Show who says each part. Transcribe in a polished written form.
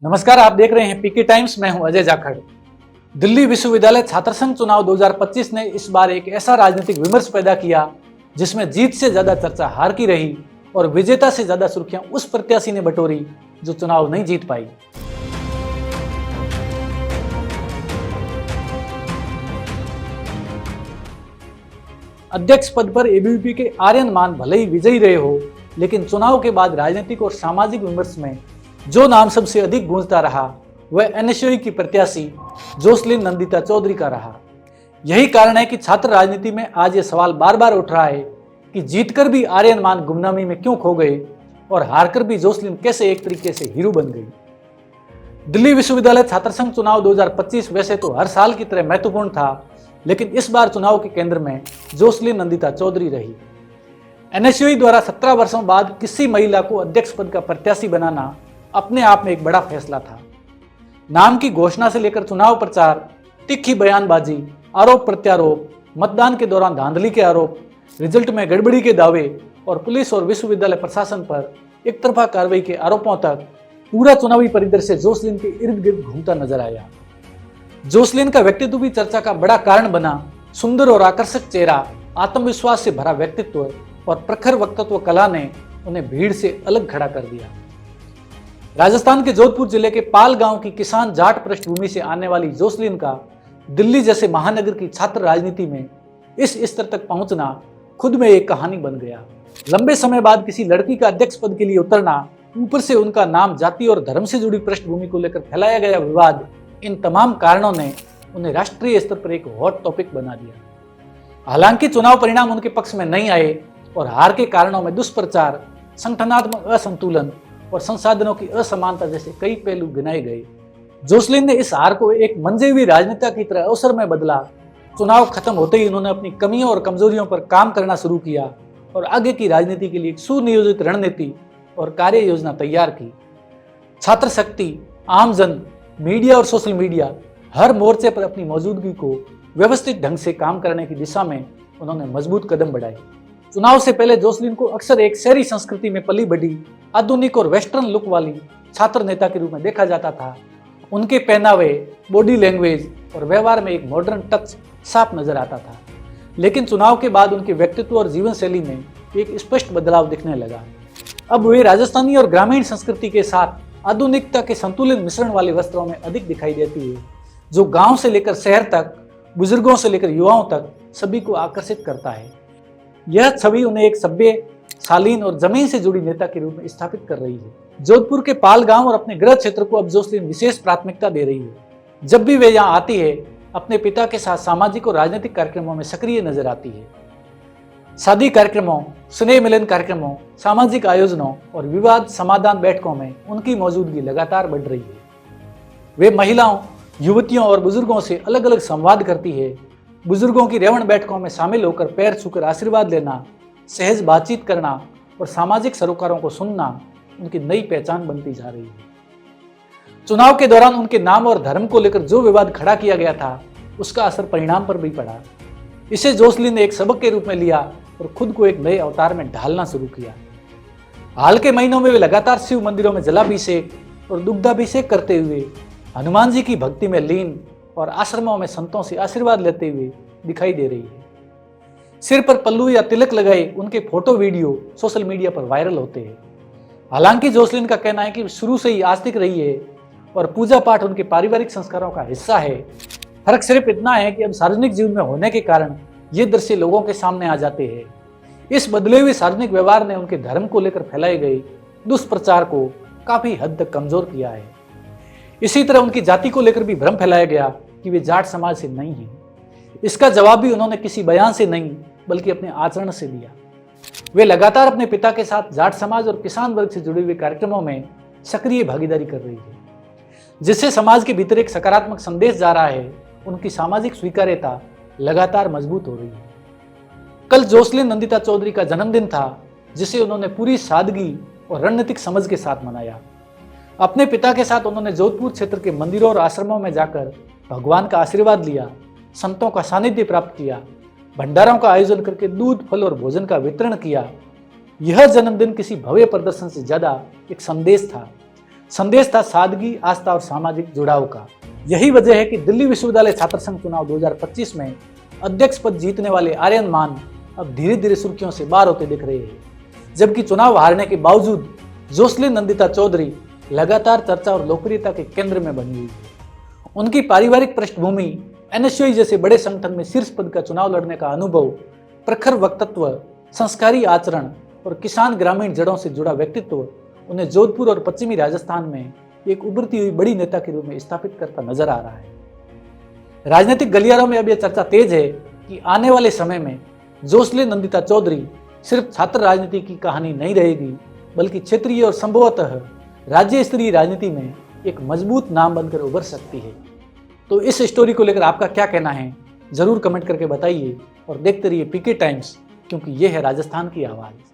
Speaker 1: नमस्कार, आप देख रहे हैं पीके टाइम्स। मैं हूं अजय जाखड़। दिल्ली विश्वविद्यालय छात्र संघ चुनाव 2025 ने इस बार एक ऐसा राजनीतिक विमर्श पैदा किया जिसमें जीत से ज्यादा चर्चा हार की रही और विजेता से ज्यादा सुर्खियां उस प्रत्याशी ने बटोरी जो चुनाव नहीं जीत पाई। अध्यक्ष पद पर एबीवीपी के आर्यन मान भले ही विजयी रहे हो, लेकिन चुनाव के बाद राजनीतिक और सामाजिक विमर्श में जो नाम सबसे अधिक गूंजता रहा वह एनएसयूई की प्रत्याशी जोसलिन नंदिता चौधरी का रहा। यही कारण है कि छात्र राजनीति में आज यह सवाल बार बार उठ रहा है कि जीतकर भी आर्यन मान गुमनामी में क्यों खो गए और हारकर भी जोसलिन कैसे एक तरीके से हीरो बन गई। दिल्ली विश्वविद्यालय छात्र संघ चुनाव 2025 वैसे तो हर साल की तरह महत्वपूर्ण था, लेकिन इस बार चुनाव के केंद्र में जोसलिन नंदिता चौधरी रही। एनएसयूई द्वारा 17 वर्षों बाद किसी महिला को अध्यक्ष पद का प्रत्याशी बनाना अपने आप में एक बड़ा फैसला था। नाम की घोषणा से लेकर चुनाव प्रचार, तीखी बयानबाजी, आरोप प्रत्यारोप, मतदान के दौरान धांधली के आरोप, रिजल्ट में गड़बड़ी के दावे और पुलिस और विश्वविद्यालय प्रशासन पर एक तरफा कार्रवाई के आरोपों तक पूरा चुनावी परिदृश्य जोसलिन के इर्द गिर्द घूमता नजर आया। जोसलिन का व्यक्तित्व भी चर्चा का बड़ा कारण बना। सुंदर और आकर्षक चेहरा, आत्मविश्वास से भरा व्यक्तित्व और प्रखर वक्तत्व कला ने उन्हें भीड़ से अलग खड़ा कर दिया। राजस्थान के जोधपुर जिले के पाल गांव की किसान जाट पृष्ठभूमि से आने वाली जोसलिन का दिल्ली जैसे महानगर की छात्र राजनीति में इस स्तर तक पहुंचना खुद में एक कहानी बन गया। लंबे समय बाद किसी लड़की का अध्यक्ष पद के लिए उतरना, ऊपर से उनका नाम जाति और धर्म से जुड़ी पृष्ठभूमि को लेकर फैलाया गया विवाद, इन तमाम कारणों ने उन्हें राष्ट्रीय स्तर पर एक हॉट टॉपिक बना दिया। हालांकि चुनाव परिणाम उनके पक्ष में नहीं आए और हार के कारणों में दुष्प्रचार, संगठनात्मक असंतुलन और संसाधनों की असमानता जैसे कई पहलू गिनाए गए। जोसलिन ने इस हार को एक मंजे हुई राजनेता की तरह अवसर में बदला। चुनाव खत्म होते ही उन्होंने अपनी कमियों और कमजोरियों पर काम करना शुरू किया और आगे की राजनीति के लिए एक सुनियोजित रणनीति और कार्य योजना तैयार की। छात्र शक्ति, आमजन, मीडिया और सोशल मीडिया, हर मोर्चे पर अपनी मौजूदगी को व्यवस्थित ढंग से काम करने की दिशा में उन्होंने मजबूत कदम बढ़ाए। चुनाव से पहले जोसलिन को अक्सर एक शहरी संस्कृति में पली बढ़ी, आधुनिक और वेस्टर्न लुक वाली छात्र नेता के रूप में देखा जाता था। उनके पहनावे, बॉडी लैंग्वेज और व्यवहार में एक मॉडर्न टच साफ नजर आता था। लेकिन चुनाव के बाद उनके व्यक्तित्व और जीवन शैली में एक स्पष्ट बदलाव दिखने लगा। अब वे राजस्थानी और ग्रामीण संस्कृति के साथ आधुनिकता के संतुलित मिश्रण वाले वस्त्रों में अधिक दिखाई देती है, जो गांव से लेकर शहर तक, बुजुर्गों से लेकर युवाओं तक सभी को आकर्षित करता है। यह छवि उन्हें एक सभ्य, शालीन और जमीन से जुड़ी नेता के रूप में स्थापित कर रही है। जोधपुर के पाल गांव और अपने गृह क्षेत्र को अब जोसलिन विशेष प्राथमिकता दे रही है। जब भी वे यहाँ आती है, अपने पिता के साथ सामाजिक और राजनीतिक कार्यक्रमों में सक्रिय नजर आती है। शादी कार्यक्रमों, स्नेह मिलन कार्यक्रमों, सामाजिक आयोजनों और विवाद समाधान बैठकों में उनकी मौजूदगी लगातार बढ़ रही है। वे महिलाओं, युवतियों और बुजुर्गों से अलग अलग संवाद करती है। बुजुर्गों की रेवण बैठकों में शामिल होकर पैर छूकर आशीर्वाद लेना, सहज बातचीत करना और सामाजिक सरोकारों को सुनना उनकी नई पहचान बनती जा रही है। चुनाव के दौरान उनके नाम और धर्म को लेकर जो विवाद खड़ा किया गया था, उसका असर परिणाम पर भी पड़ा। इसे जोसलिन ने एक सबक के रूप में लिया और खुद को एक नए अवतार में ढालना शुरू किया। हाल के महीनों में वे लगातार शिव मंदिरों में जलाभिषेक और दुग्धाभिषेक करते हुए हनुमान जी की भक्ति में लीन और आश्रमों में संतों से आशीर्वाद लेते हुए दिखाई दे रही है। सिर पर पल्लू या तिलक लगाए उनके फोटो वीडियो सोशल मीडिया पर वायरल होते हैं। हालांकि जोसलिन का कहना है कि शुरू से ही आस्तिक रही है और पूजा पाठ उनके पारिवारिक संस्कारों का हिस्सा है। फर्क सिर्फ इतना है कि अब सार्वजनिक जीवन में होने के कारण ये दृश्य लोगों के सामने आ जाते हैं। इस बदले हुए सार्वजनिक व्यवहार ने उनके धर्म को लेकर फैलाए गए दुष्प्रचार को काफी हद तक कमजोर किया है। इसी तरह उनकी जाति को लेकर भी भ्रम फैलाया गया कि वे जाट समाज से नहीं हैं। इसका जवाब भी उन्होंने किसी बयान से नहीं बल्कि अपने आचरण से दिया। वे लगातार अपने पिता के साथ जाट समाज और किसान वर्ग से जुड़े हुए कार्यक्रमों में सक्रिय भागीदारी कर रही है, जिससे समाज के भीतर एक सकारात्मक संदेश जा रहा है। उनकी सामाजिक स्वीकार्यता लगातार मजबूत हो रही है। कल जोसलिन नंदिता चौधरी का जन्मदिन था, जिसे उन्होंने पूरी सादगी और रणनीतिक समझ के साथ मनाया। अपने पिता के साथ उन्होंने जोधपुर क्षेत्र के मंदिरों और आश्रमों में जाकर भगवान का आशीर्वाद लिया, संतों का सानिध्य प्राप्त किया, भंडारों का आयोजन करके दूध, फल और भोजन का वितरण किया। यह जन्मदिन किसी भव्य प्रदर्शन से ज्यादा एक संदेश था। संदेश था सादगी, आस्था और सामाजिक जुड़ाव का। यही वजह है कि दिल्ली विश्वविद्यालय छात्र संघ चुनाव 2025 में अध्यक्ष पद जीतने वाले आर्यन मान अब धीरे धीरे सुर्खियों से बाहर होते दिख रहे हैं, जबकि चुनाव हारने के बावजूद जोसलिन नंदिता चौधरी लगातार चर्चा और लोकप्रियता के केंद्र में बनी हुई है। उनकी पारिवारिक पृष्ठभूमि, एनएसयूआई जैसे बड़े संगठन में शीर्ष पद का चुनाव लड़ने का अनुभव, प्रखर वक्तत्व, संस्कारी आचरण और किसान ग्रामीण जड़ों से जुड़ा व्यक्तित्व उन्हें जोधपुर और पश्चिमी राजस्थान में एक उभरती हुई बड़ी नेता के रूप में स्थापित करता नजर आ रहा है। राजनीतिक गलियारों में अब यह चर्चा तेज है कि आने वाले समय में जोसलिन नंदिता चौधरी सिर्फ छात्र राजनीति की कहानी नहीं रहेगी, बल्कि क्षेत्रीय और संभवतः राज्य स्तरीय राजनीति में एक मजबूत नाम बनकर उभर सकती है। तो इस स्टोरी को लेकर आपका क्या कहना है, जरूर कमेंट करके बताइए और देखते रहिए पीके टाइम्स, क्योंकि यह है राजस्थान की आवाज़।